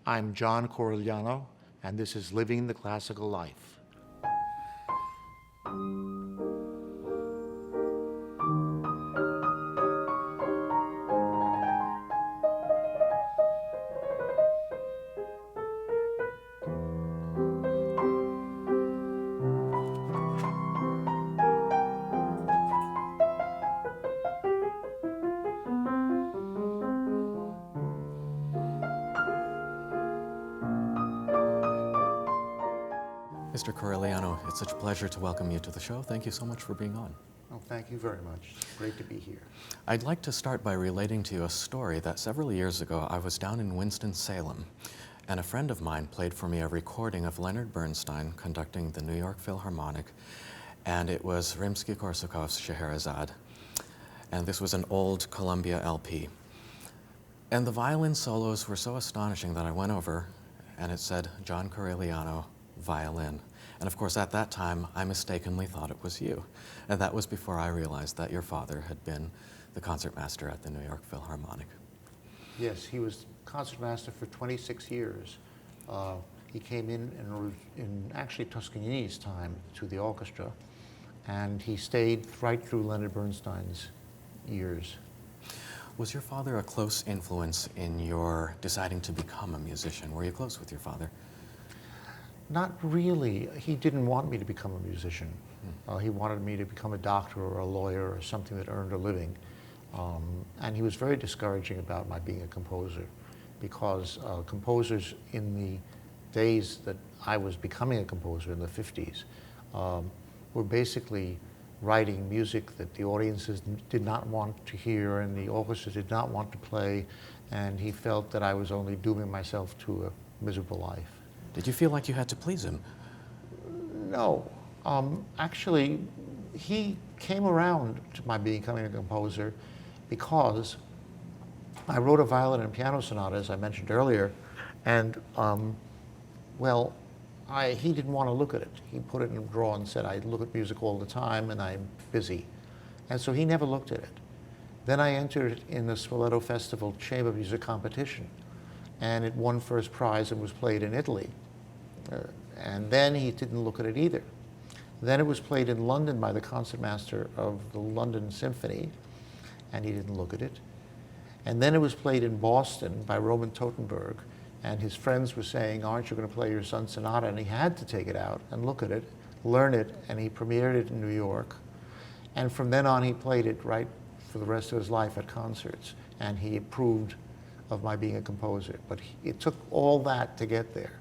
I'm John Corigliano, and this is Living the Classical Life. Mr. Corigliano, it's such a pleasure to welcome you to the show. Thank you so much for being on. Oh, thank you very much. It's great to be here. I'd like to start by relating to you a story that several years ago I was down in Winston-Salem, and a friend of mine played for me a recording of Leonard Bernstein conducting the New York Philharmonic, and it was Rimsky-Korsakov's Scheherazade. And this was an old Columbia LP. And the violin solos were so astonishing that I went over and it said, John Corigliano, violin. And of course, at that time, I mistakenly thought it was you. And that was before I realized that your father had been the concertmaster at the New York Philharmonic. Yes, he was concertmaster for 26 years. He came in actually Toscanini's time to the orchestra, and he stayed right through Leonard Bernstein's years. Was your father a close influence in your deciding to become a musician? Were you close with your father? Not really. He didn't want me to become a musician. He wanted me to become a doctor or a lawyer or something that earned a living. And he was very discouraging about my being a composer, because composers in the days that I was becoming a composer in the 50s were basically writing music that the audiences did not want to hear and the orchestra did not want to play, and he felt that I was only dooming myself to a miserable life. Did you feel like you had to please him? No. Actually, he came around to my becoming a composer because I wrote a violin and piano sonata, as I mentioned earlier, and, well, he didn't want to look at it. He put it in a drawer and said, I look at music all the time and I'm busy. And so he never looked at it. Then I entered in the Spoleto Festival Chamber Music competition, and it won first prize and was played in Italy. And then he didn't look at it either. Then it was played in London by the concertmaster of the London Symphony, and he didn't look at it. And then it was played in Boston by Roman Totenberg, and his friends were saying, aren't you going to play your son's sonata? And he had to take it out and look at it, learn it, and he premiered it in New York. And from then on, he played it right for the rest of his life at concerts, and he approved of my being a composer. But it took all that to get there.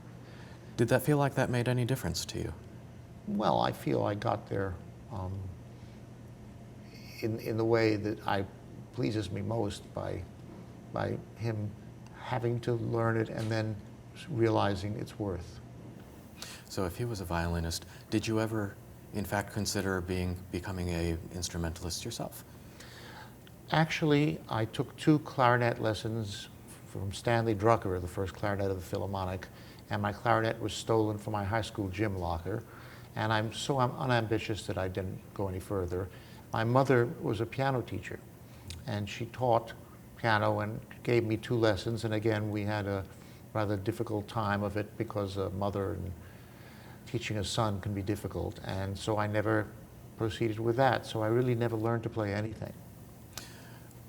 Did that feel like that made any difference to you? Well, I feel I got there in the way that pleases me most by him having to learn it and then realizing its worth. So if he was a violinist, did you ever, in fact, consider becoming an instrumentalist yourself? Actually, I took 2 clarinet lessons from Stanley Drucker, the first clarinet of the Philharmonic, and my clarinet was stolen from my high school gym locker. And I'm unambitious that I didn't go any further. My mother was a piano teacher, and she taught piano and gave me 2 lessons, and again, we had a rather difficult time of it because a mother and teaching a son can be difficult, and so I never proceeded with that. So I really never learned to play anything.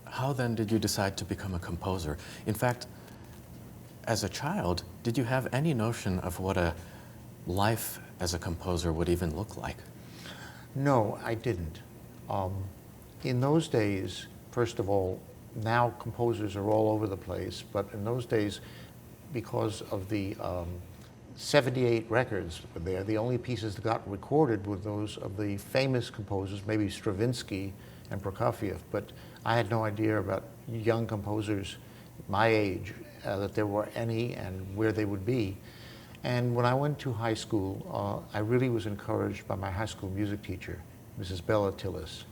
How then did you decide to become a composer? In fact, as a child, did you have any notion of what a life as a composer would even look like? No, I didn't. In those days, first of all, now composers are all over the place, but in those days, because of the 78 records there, the only pieces that got recorded were those of the famous composers, maybe Stravinsky and Prokofiev, but I had no idea about young composers my age, that there were any and where they would be. And when I went to high school, I really was encouraged by my high school music teacher, Mrs. Bella Tillis.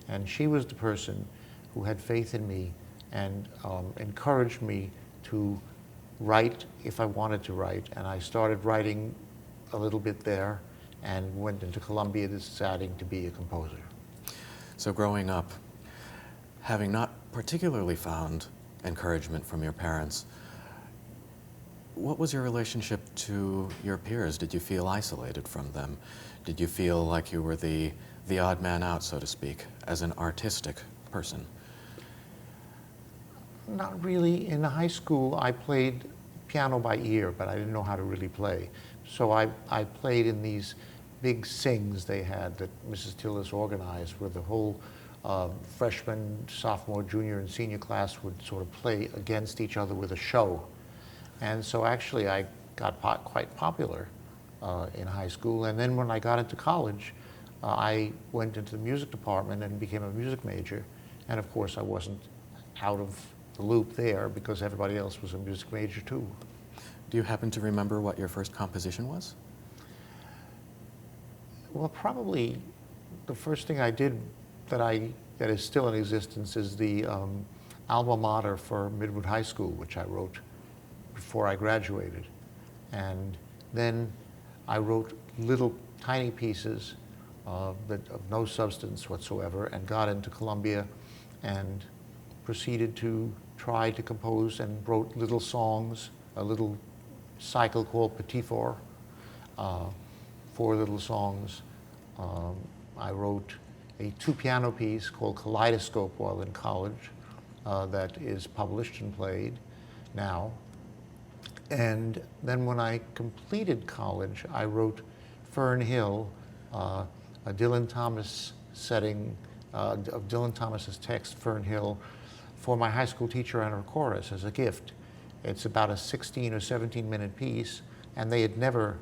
And she was the person who had faith in me and encouraged me to write if I wanted to write. And I started writing a little bit there and went into Columbia deciding to be a composer. So growing up, having not particularly found encouragement from your parents, What was your relationship to your peers? Did you feel isolated from them? Did you feel like you were the odd man out, so to speak, as an artistic person? Not really. In high school, I played piano by ear, but I didn't know how to really play. So I played in these big sings they had that Mrs. Tillis organized, where the whole freshman, sophomore, junior, and senior class would sort of play against each other with a show. And so actually I got quite popular in high school. And then when I got into college, I went into the music department and became a music major. And of course I wasn't out of the loop there because everybody else was a music major too. Do you happen to remember what your first composition was? Well, probably the first thing I did that is still in existence is the alma mater for Midwood High School, which I wrote before I graduated. And then I wrote little tiny pieces of no substance whatsoever and got into Columbia and proceeded to try to compose and wrote little songs, a little cycle called Petit Four, 4 little songs. I wrote a 2-piano piece called Kaleidoscope while in college that is published and played now. And then when I completed college, I wrote Fern Hill, a Dylan Thomas setting of Dylan Thomas's text, Fern Hill, for my high school teacher and her chorus as a gift. It's about a 16 or 17-minute piece, and they had never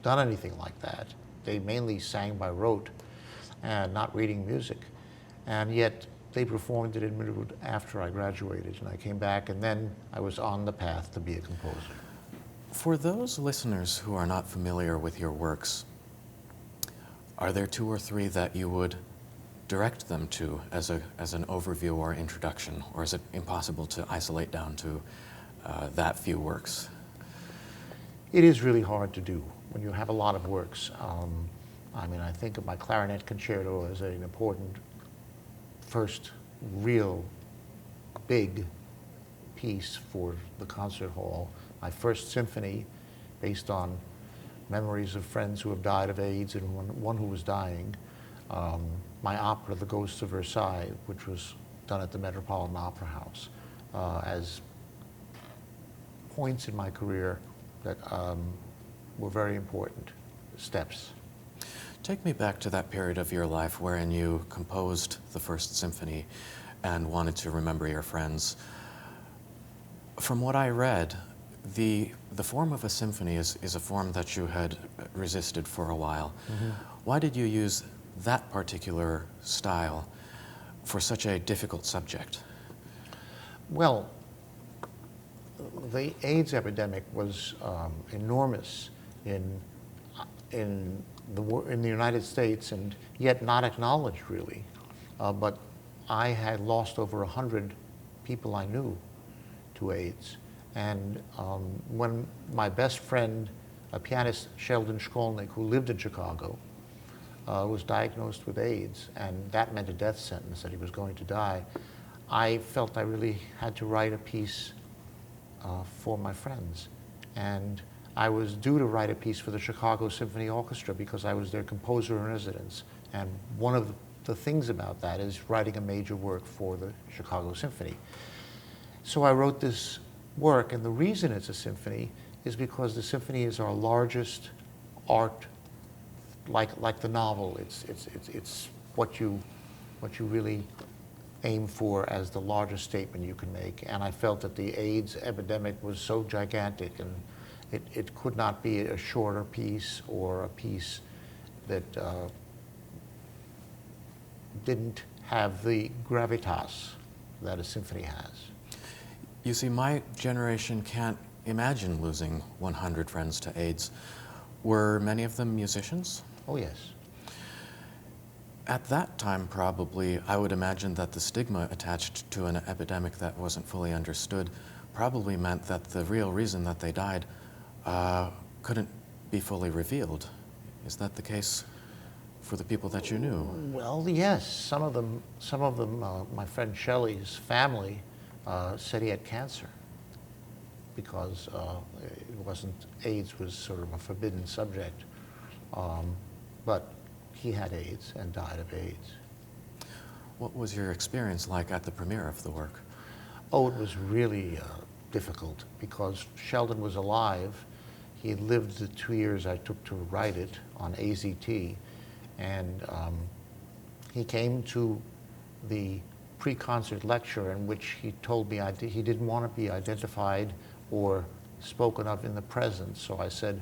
done anything like that. They mainly sang by rote and not reading music. And yet they performed it in Midwood after I graduated, and I came back, and then I was on the path to be a composer. For those listeners who are not familiar with your works, are there 2 or 3 that you would direct them to as an overview or introduction, or is it impossible to isolate down to that few works? It is really hard to do when you have a lot of works. I mean, I think of my clarinet concerto as an important first real big piece for the concert hall. My first symphony, based on memories of friends who have died of AIDS and one who was dying. My opera, The Ghosts of Versailles, which was done at the Metropolitan Opera House, as points in my career that were very important steps. Take me back to that period of your life wherein you composed the first symphony and wanted to remember your friends. From what I read, the form of a symphony is a form that you had resisted for a while. Mm-hmm. Why did you use that particular style for such a difficult subject? Well, the AIDS epidemic was enormous in the United States, and yet not acknowledged really. But I had lost over 100 people I knew to AIDS. And when my best friend, a pianist, Sheldon Shkolnick, who lived in Chicago, was diagnosed with AIDS, and that meant a death sentence, that he was going to die, I felt I really had to write a piece for my friends. And I was due to write a piece for the Chicago Symphony Orchestra because I was their composer in residence. And one of the things about that is writing a major work for the Chicago Symphony. So I wrote this work, and the reason it's a symphony is because the symphony is our largest art, like the novel. It's what you really aim for as the largest statement you can make. And I felt that the AIDS epidemic was so gigantic, and it could not be a shorter piece or a piece that didn't have the gravitas that a symphony has. You see, my generation can't imagine losing 100 friends to AIDS. Were many of them musicians? Oh, yes. At that time, probably, I would imagine that the stigma attached to an epidemic that wasn't fully understood probably meant that the real reason that they died couldn't be fully revealed. Is that the case for the people that you knew? Well, yes. Some of them, my friend Shelley's family said he had cancer. because AIDS was sort of a forbidden subject. But he had AIDS and died of AIDS. What was your experience like at the premiere of the work? Oh, it was really difficult because Sheldon was alive. He had lived the 2 years I took to write it on AZT, and he came to the pre-concert lecture in which he told me he didn't want to be identified or spoken of in the present. So I said,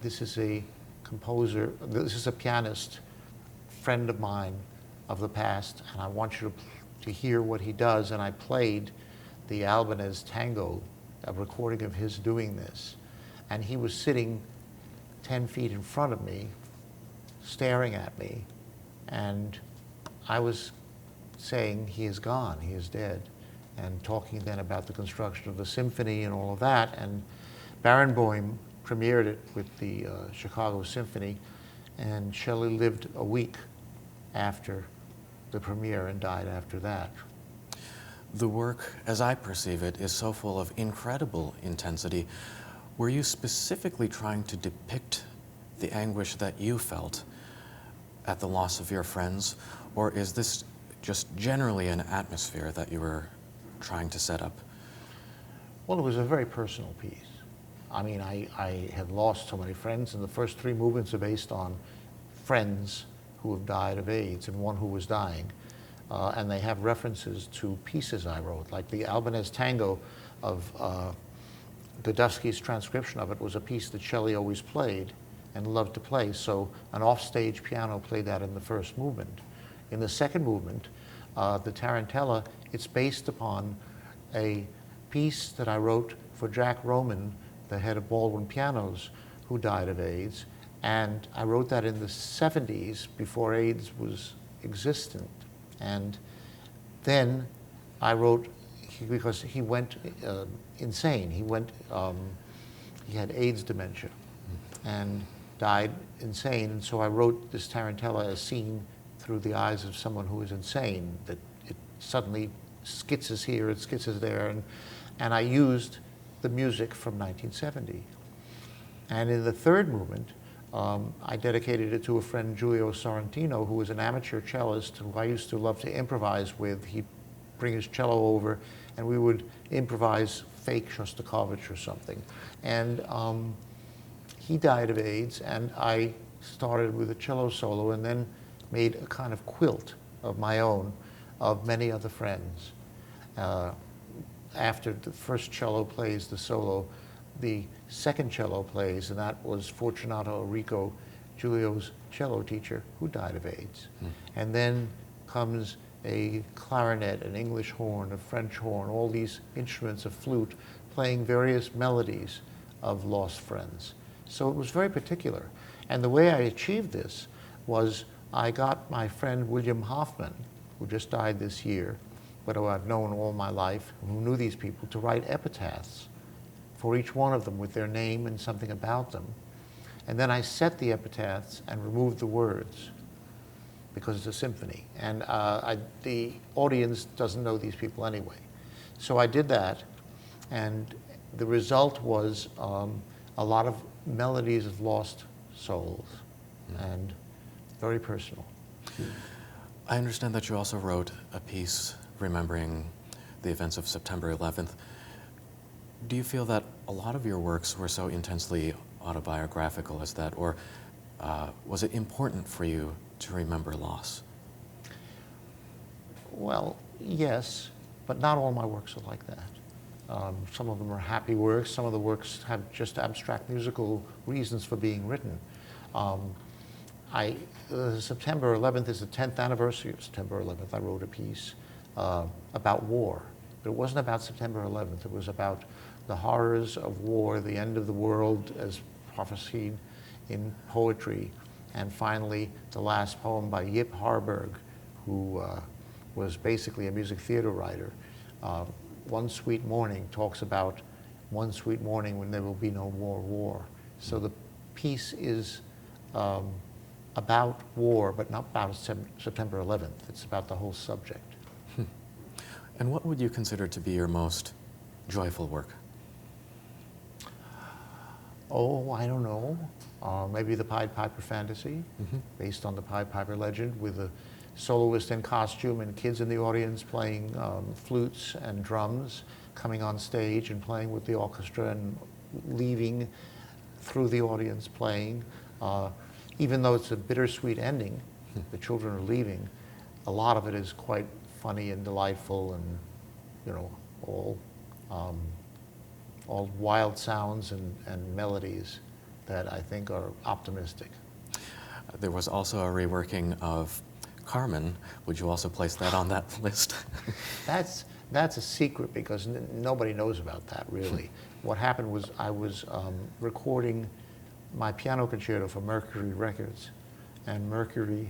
this is a composer, this is a pianist, friend of mine of the past, and I want you to hear what he does. And I played the Albanese Tango, a recording of his doing this. And he was sitting 10 feet in front of me, staring at me, and I was saying, he is gone, he is dead, and talking then about the construction of the symphony and all of that. And Barenboim premiered it with the Chicago Symphony, and Shelley lived a week after the premiere and died after that. The work, as I perceive it, is so full of incredible intensity. Were you specifically trying to depict the anguish that you felt at the loss of your friends, or is this just generally an atmosphere that you were trying to set up? Well, it was a very personal piece. I mean, I had lost so many friends, and the first 3 movements are based on friends who have died of AIDS and one who was dying. And they have references to pieces I wrote, like the Albanese Tango of Godowski's transcription of it was a piece that Shelley always played and loved to play. So an offstage piano played that in the first movement. In the second movement, the Tarantella, it's based upon a piece that I wrote for Jack Roman, the head of Baldwin Pianos, who died of AIDS. And I wrote that in the 70s, before AIDS was existent. And then I wrote, because he went insane. He had AIDS dementia and died insane. And so I wrote this Tarantella as seen through the eyes of someone who is insane, that it suddenly skitzes here, it skitzes there. And I used the music from 1970. And in the third movement, I dedicated it to a friend, Giulio Sorrentino, who was an amateur cellist who I used to love to improvise with. He'd bring his cello over, and we would improvise fake Shostakovich or something. And he died of AIDS, and I started with a cello solo and then made a kind of quilt of my own of many other friends. After the first cello plays the solo, the second cello plays, and that was Fortunato Enrico, Giulio's cello teacher, who died of AIDS. And then comes a clarinet, an English horn, a French horn, all these instruments, a flute, playing various melodies of lost friends. So it was very particular. And the way I achieved this was I got my friend William Hoffman, who just died this year, but who I've known all my life, who knew these people, to write epitaphs for each one of them with their name and something about them. And then I set the epitaphs and removed the words because it's a symphony. And the audience doesn't know these people anyway. So I did that, and the result was a lot of melodies of lost souls, and very personal. I understand that you also wrote a piece remembering the events of September 11th. Do you feel that a lot of your works were so intensely autobiographical as that, or was it important for you to remember loss? Well, yes, but not all my works are like that. Some of them are happy works. Some of the works have just abstract musical reasons for being written. September 11th is the 10th anniversary of September 11th. I wrote a piece about war. But it wasn't about September 11th. It was about the horrors of war, the end of the world as prophesied in poetry, and finally the last poem by Yip Harburg, who was basically a music theater writer. One Sweet Morning talks about one sweet morning when there will be no more war. So the piece is about war, but not about September 11th. It's about the whole subject. And what would you consider to be your most joyful work? Oh, I don't know. Maybe the Pied Piper fantasy, based on the Pied Piper legend, with a soloist in costume and kids in the audience playing flutes and drums, coming on stage and playing with the orchestra and leaving through the audience playing. Even though it's a bittersweet ending, the children are leaving, a lot of it is quite funny and delightful and, you know, all wild sounds and melodies that I think are optimistic. There was also a reworking of Carmen. Would you also place that on that list? That's a secret because nobody knows about that, really. What happened was I was recording my piano concerto for Mercury Records, and Mercury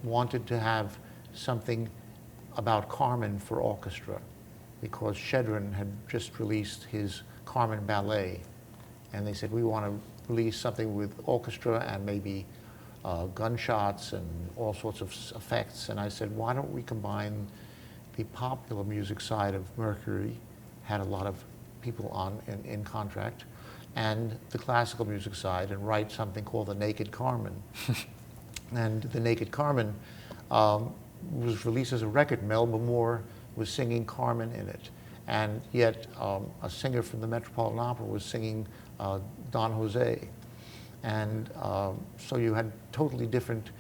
wanted to have something about Carmen for orchestra because Shedrin had just released his Carmen Ballet, and they said, we want to release something with orchestra and maybe gunshots and all sorts of effects. And I said, why don't we combine the popular music side of Mercury, had a lot of people on in contract, and the classical music side, and write something called The Naked Carmen. And The Naked Carmen was released as a record. Melba Moore was singing Carmen in it. And yet a singer from the Metropolitan Opera was singing Don Jose. And so you had totally different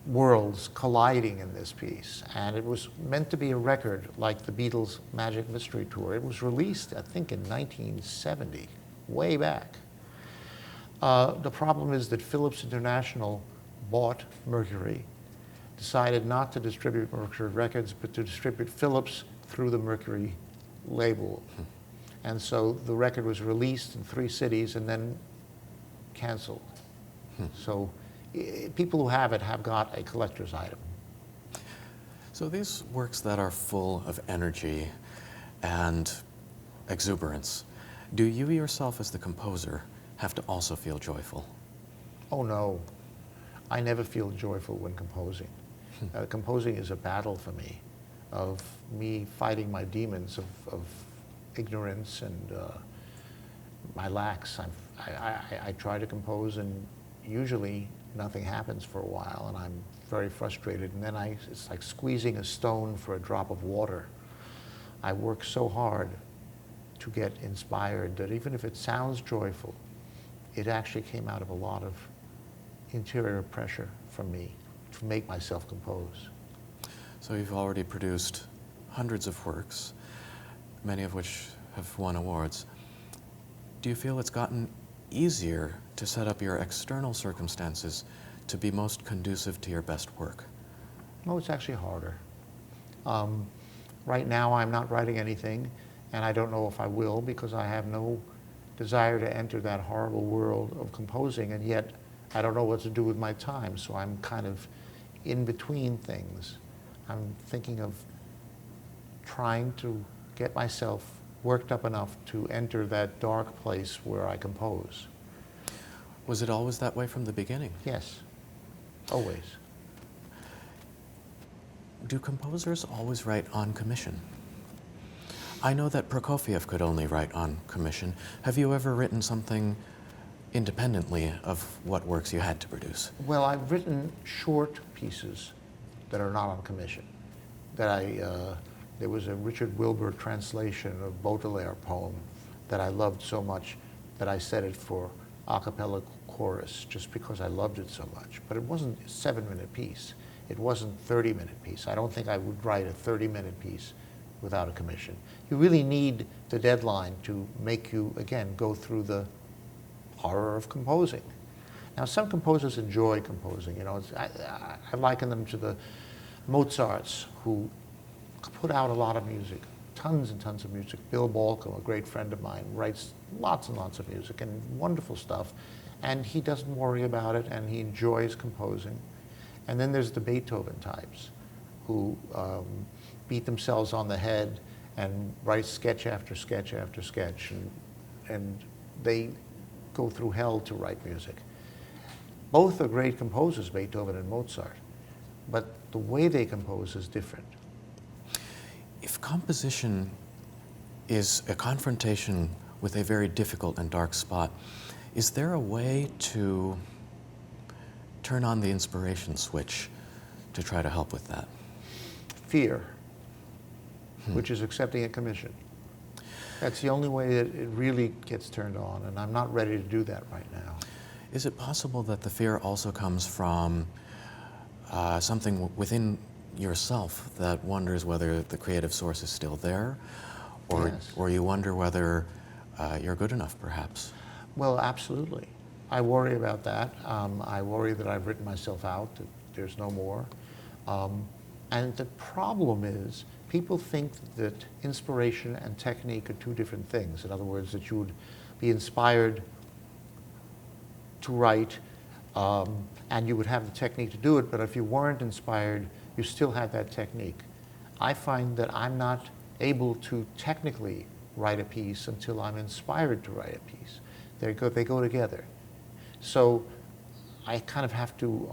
worlds colliding in this piece. And it was meant to be a record like the Beatles' Magic Mystery Tour. It was released, I think, in 1970, way back. The problem is that Philips International bought Mercury, decided not to distribute Mercury Records, but to distribute Philips through the Mercury label. And so the record was released in 3 cities and then canceled. So people who have it have got a collector's item. So these works that are full of energy and exuberance, do you yourself as the composer have to also feel joyful? Oh no, I never feel joyful when composing. Composing is a battle for me, of me fighting my demons of ignorance and my lacks. I try to compose, and usually nothing happens for a while, and I'm very frustrated. And then it's like squeezing a stone for a drop of water. I work so hard to get inspired that even if it sounds joyful, it actually came out of a lot of interior pressure from me to make myself compose. So you've already produced hundreds of works, many of which have won awards. Do you feel it's gotten easier to set up your external circumstances to be most conducive to your best work? No, it's actually harder. Right now I'm not writing anything, and I don't know if I will because I have no desire to enter that horrible world of composing, and yet I don't know what to do with my time, so I'm kind of in between things. I'm thinking of trying to get myself worked up enough to enter that dark place where I compose. Was it always that way from the beginning? Yes, always. Do composers always write on commission? I know that Prokofiev could only write on commission. Have you ever written something independently of what works you had to produce? Well, I've written short pieces that are not on commission. There was a Richard Wilbur translation of Baudelaire poem that I loved so much that I set it for a cappella chorus just because I loved it so much. But it wasn't a 7-minute piece. It wasn't a 30-minute piece. I don't think I would write a 30-minute piece without a commission. You really need the deadline to make you, again, go through the horror of composing. Now, some composers enjoy composing. You know, I liken them to the Mozarts, who put out a lot of music, tons and tons of music. Bill Balcom, a great friend of mine, writes lots and lots of music and wonderful stuff, and he doesn't worry about it, and he enjoys composing. And then there's the Beethoven types, who beat themselves on the head and write sketch after sketch after sketch, and they go through hell to write music. Both are great composers, Beethoven and Mozart, but the way they compose is different. If composition is a confrontation with a very difficult and dark spot. Is there a way to turn on the inspiration switch to try to help with that? Fear, which is accepting a commission. That's the only way that it really gets turned on, and I'm not ready to do that right now. Is it possible that the fear also comes from something within yourself that wonders whether the creative source is still there, or, Yes. or you wonder whether you're good enough, perhaps? Well, absolutely. I worry about that. I worry that I've written myself out, that there's no more. And the problem is, people think that inspiration and technique are two different things. In other words, that you would be inspired to write, and you would have the technique to do it, but if you weren't inspired, you still have that technique. I find that I'm not able to technically write a piece until I'm inspired to write a piece. They go together. So I kind of have to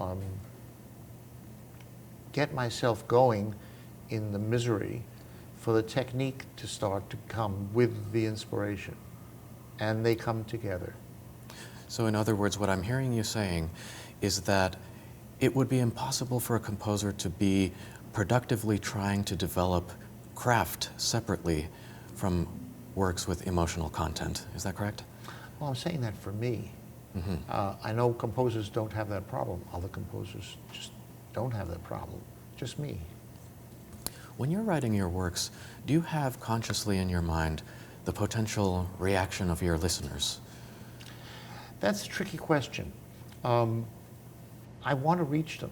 get myself going in the misery for the technique to start to come with the inspiration. And they come together. So in other words, what I'm hearing you saying is that it would be impossible for a composer to be productively trying to develop craft separately from works with emotional content. Is that correct? Well, I'm saying that for me. I know composers don't have that problem. Other composers just don't have that problem. Just me. When you're writing your works, do you have consciously in your mind the potential reaction of your listeners? That's a tricky question. I want to reach them,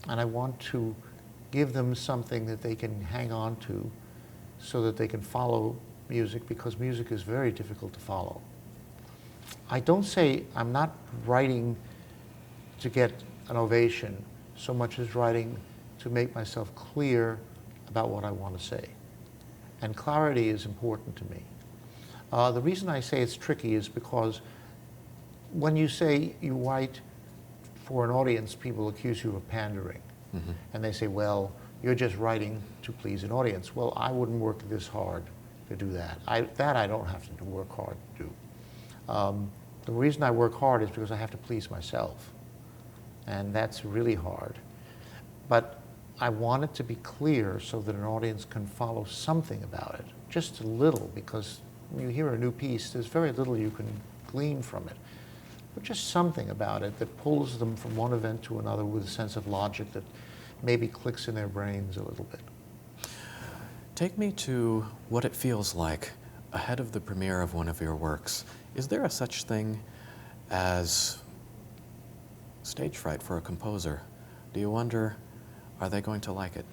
and I want to give them something that they can hang on to so that they can follow music, because music is very difficult to follow. I don't say I'm not writing to get an ovation so much as writing to make myself clear about what I want to say. And clarity is important to me. The reason I say it's tricky is because when you say you write for an audience, people accuse you of pandering. And they say, well, you're just writing to please an audience. Well, I wouldn't work this hard to do that. I don't have to work hard to do. The reason I work hard is because I have to please myself. And that's really hard. But I want it to be clear so that an audience can follow something about it, just a little, because when you hear a new piece, there's very little you can glean from it. But just something about it that pulls them from one event to another with a sense of logic that maybe clicks in their brains a little bit. Take me to what it feels like ahead of the premiere of one of your works. Is there a such thing as stage fright for a composer? Do you wonder, are they going to like it?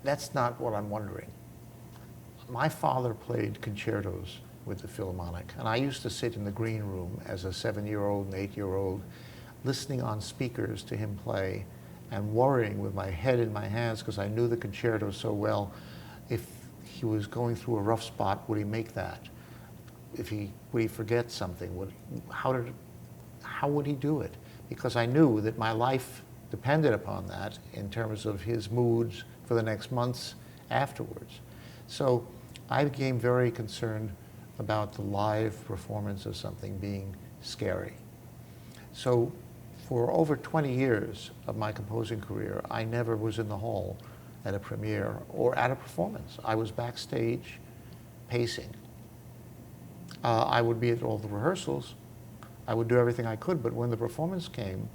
That's not what I'm wondering. My father played concertos with the Philharmonic, and I used to sit in the green room as a 7-year-old and 8-year-old listening on speakers to him play and worrying with my head in my hands because I knew the concerto so well. If he was going through a rough spot, would he make that? Would he forget something? How would he do it? Because I knew that my life depended upon that in terms of his moods for the next months afterwards. So I became very concerned about the live performance of something being scary. So for over 20 years of my composing career, I never was in the hall at a premiere or at a performance. I was backstage pacing. I would be at all the rehearsals. I would do everything I could, but when the performance came,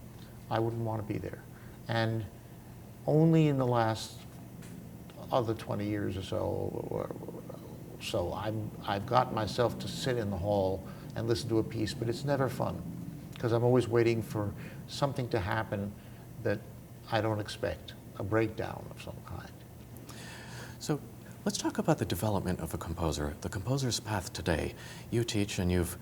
I wouldn't want to be there. And only in the last other 20 years or so, I've got myself to sit in the hall and listen to a piece, but it's never fun, because I'm always waiting for something to happen that I don't expect, a breakdown of some kind. So let's talk about the development of a composer, the composer's path today. You teach and you've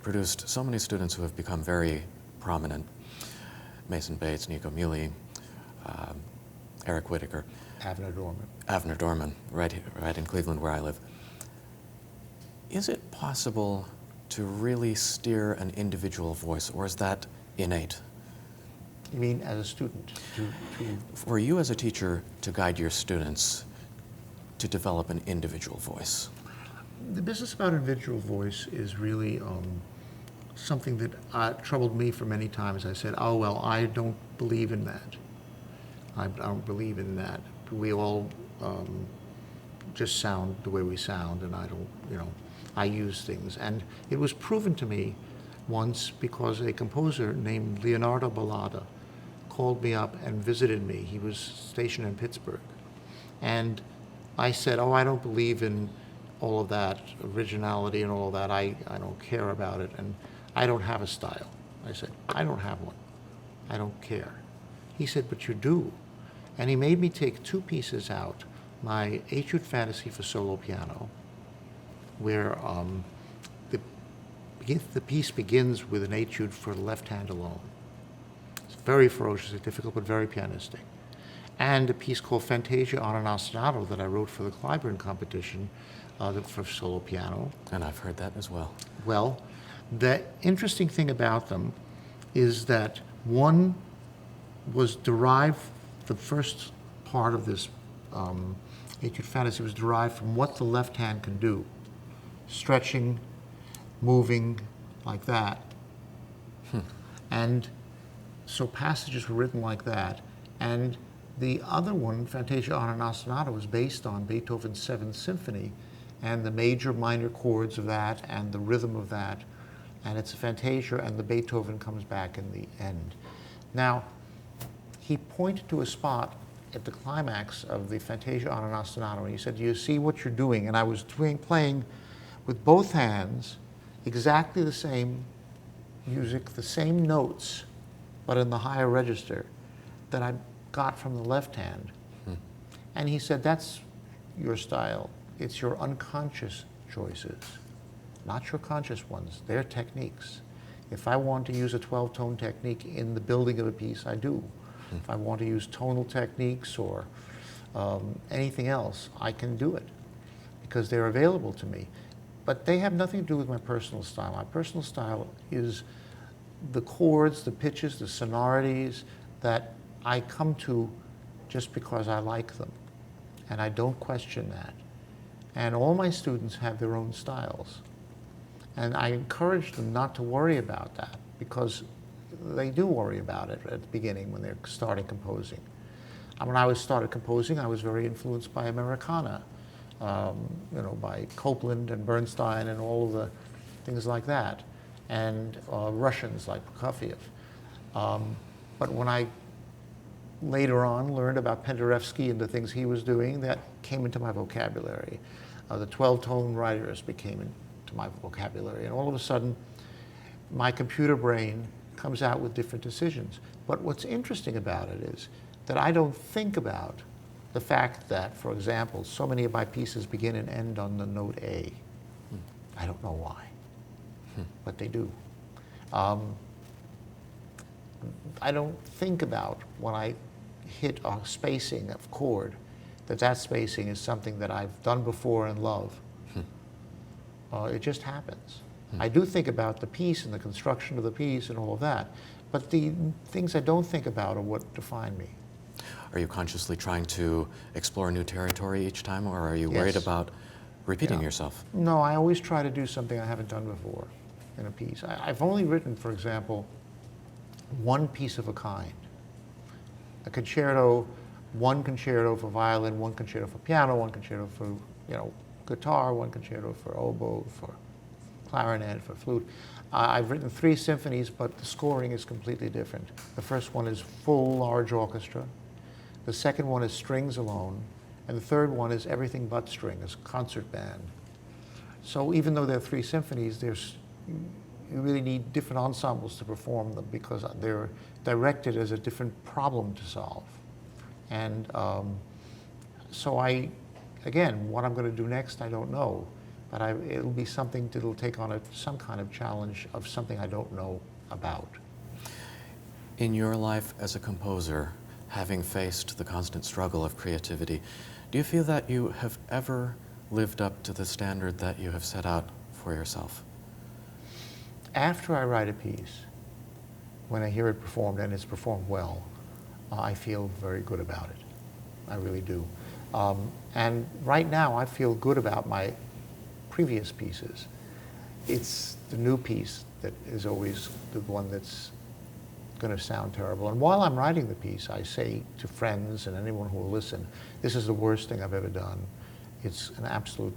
produced so many students who have become very prominent. Mason Bates, Nico Muhly, Eric Whittaker. Avner Dorman, right in Cleveland where I live. Is it possible to really steer an individual voice, or is that innate? You mean as a student? For you as a teacher to guide your students to develop an individual voice? The business about individual voice is really something that troubled me for many times. I said, oh, well, I don't believe in that. I don't believe in that. We all just sound the way we sound, and I don't, I use things. And it was proven to me once because a composer named Leonardo Ballata called me up and visited me. He was stationed in Pittsburgh. And I said, oh, I don't believe in all of that, originality and all of that. I don't care about it, and I don't have a style. I said, I don't have one. I don't care. He said, but you do. And he made me take two pieces out, my Etude Fantasy for solo piano, where the piece begins with an etude for the left hand alone. It's very ferociously difficult, but very pianistic. And a piece called Fantasia on an Ostinato that I wrote for the Clyburn competition for solo piano. And I've heard that as well. Well, the interesting thing about them is that one was derived, the first part of this Etude Fantasy was derived from what the left hand can do. Stretching, moving, like that. And so passages were written like that. And the other one, Fantasia on an Ostinato, was based on Beethoven's Seventh Symphony and the major minor chords of that and the rhythm of that. And it's a Fantasia, and the Beethoven comes back in the end. Now, he pointed to a spot at the climax of the Fantasia on an Ostinato, and he said, do you see what you're doing? And I was playing with both hands exactly the same music, the same notes, but in the higher register that I got from the left hand. And he said, that's your style. It's your unconscious choices, not your conscious ones. They're techniques. If I want to use a 12-tone technique in the building of a piece, I do. If I want to use tonal techniques or anything else, I can do it because they're available to me. But they have nothing to do with my personal style. My personal style is the chords, the pitches, the sonorities that I come to just because I like them. And I don't question that. And all my students have their own styles. And I encourage them not to worry about that because they do worry about it at the beginning when they're starting composing. When I started composing, I was very influenced by Americana, by Copland and Bernstein and all of the things like that, and Russians like Prokofiev. But when I later on learned about Penderecki and the things he was doing, that came into my vocabulary. The 12-tone writers became into my vocabulary, and all of a sudden, my computer brain comes out with different decisions. But what's interesting about it is that I don't think about the fact that, for example, so many of my pieces begin and end on the note A. I don't know why, but they do. I don't think about when I hit a spacing of chord, that spacing is something that I've done before and love. It just happens. I do think about the piece and the construction of the piece and all of that, but the things I don't think about are what define me. Are you consciously trying to explore new territory each time, or are you worried about repeating yourself? No, I always try to do something I haven't done before in a piece. I've only written, for example, one piece of a kind. A concerto, one concerto for violin, one concerto for piano, one concerto for guitar, one concerto for oboe, for clarinet, for flute. I've written 3 symphonies, but the scoring is completely different. The first one is full large orchestra. The second one is strings alone. And the third one is everything but string, is concert band. So even though there are 3 symphonies, you really need different ensembles to perform them because they're directed as a different problem to solve. And so again, what I'm going to do next, I don't know. But it'll be something that'll take on some kind of challenge of something I don't know about. In your life as a composer, having faced the constant struggle of creativity, do you feel that you have ever lived up to the standard that you have set out for yourself? After I write a piece, when I hear it performed and it's performed well, I feel very good about it. I really do. And right now, I feel good about my previous pieces. It's the new piece that is always the one that's going to sound terrible. And while I'm writing the piece, I say to friends and anyone who will listen, this is the worst thing I've ever done. It's an absolute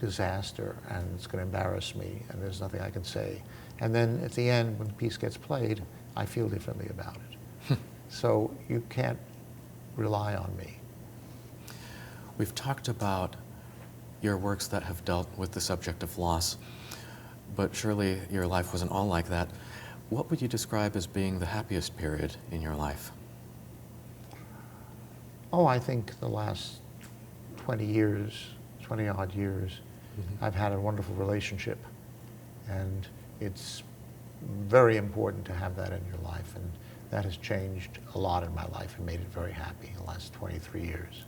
disaster, and it's going to embarrass me, and there's nothing I can say. And then at the end, when the piece gets played, I feel differently about it. So you can't rely on me. We've talked about your works that have dealt with the subject of loss, but surely your life wasn't all like that. What would you describe as being the happiest period in your life? Oh, I think the last 20 years, 20 odd years, I've had a wonderful relationship. And it's very important to have that in your life. And that has changed a lot in my life and made it very happy in the last 23 years.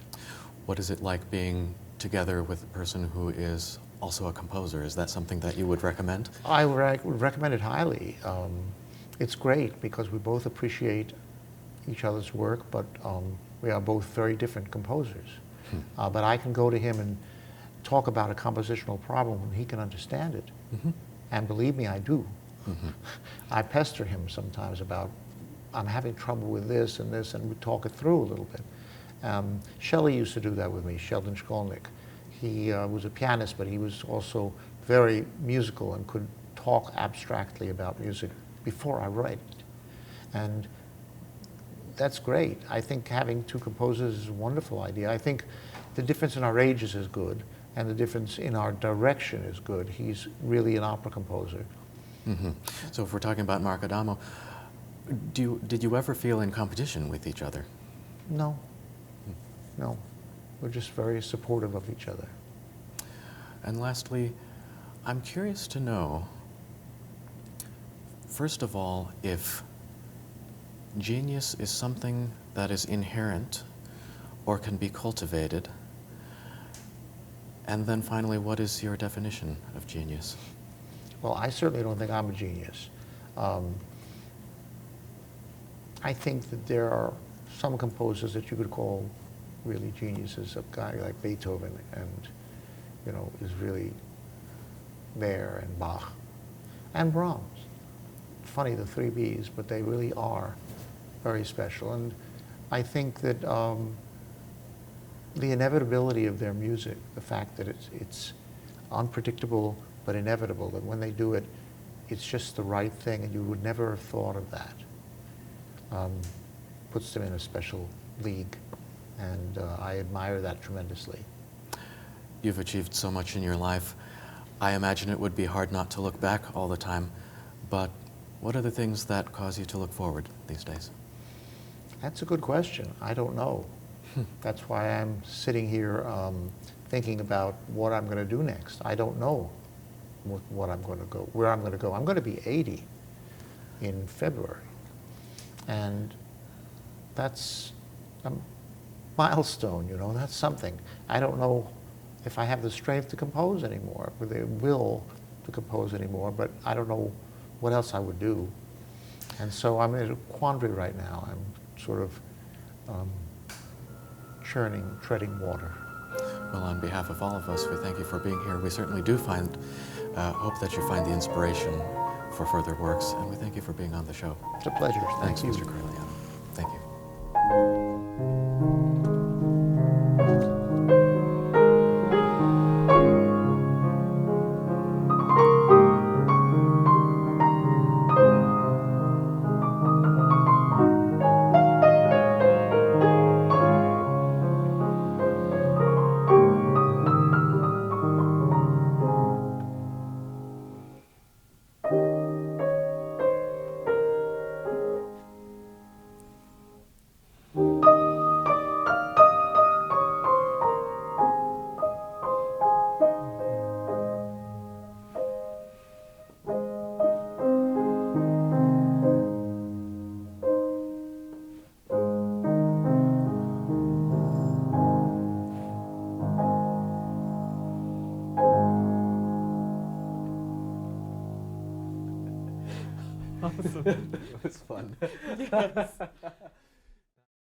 What is it like being together with a person who is also a composer? Is that something that you would recommend? I would recommend it highly. It's great because we both appreciate each other's work, but we are both very different composers. But I can go to him and talk about a compositional problem and he can understand it. And believe me, I do. I pester him sometimes about, I'm having trouble with this, and we talk it through a little bit. Shelley used to do that with me, Sheldon Shkolnick. He was a pianist, but he was also very musical and could talk abstractly about music before I write it. And that's great. I think having two composers is a wonderful idea. I think the difference in our ages is good, and the difference in our direction is good. He's really an opera composer. So if we're talking about Mark Adamo, did you ever feel in competition with each other? No. No. We're just very supportive of each other. And lastly, I'm curious to know, first of all, if genius is something that is inherent or can be cultivated. And then finally, what is your definition of genius? Well, I certainly don't think I'm a genius. I think that there are some composers that you could call really geniuses. A guy like Beethoven, and is really there, and Bach, and Brahms. Funny, the three Bs, but they really are very special. And I think that the inevitability of their music, the fact that it's unpredictable but inevitable, that when they do it, it's just the right thing, and you would never have thought of that, puts them in a special league. And I admire that tremendously. You've achieved so much in your life. I imagine it would be hard not to look back all the time, but what are the things that cause you to look forward these days? That's a good question. I don't know. That's why I'm sitting here thinking about what I'm going to do next. I don't know what I'm going to go, where I'm going to go. I'm going to be 80 in February, and that's a milestone, that's something. I don't know if I have the strength to compose anymore, or the will to compose anymore, but I don't know what else I would do. And so I'm in a quandary right now. I'm sort of treading water. Well, on behalf of all of us, we thank you for being here. We certainly do hope that you find the inspiration for further works, and we thank you for being on the show. It's a pleasure. Thanks, Thank you. Mr. Corigliano. Thank you. Awesome. It was fun. Yes.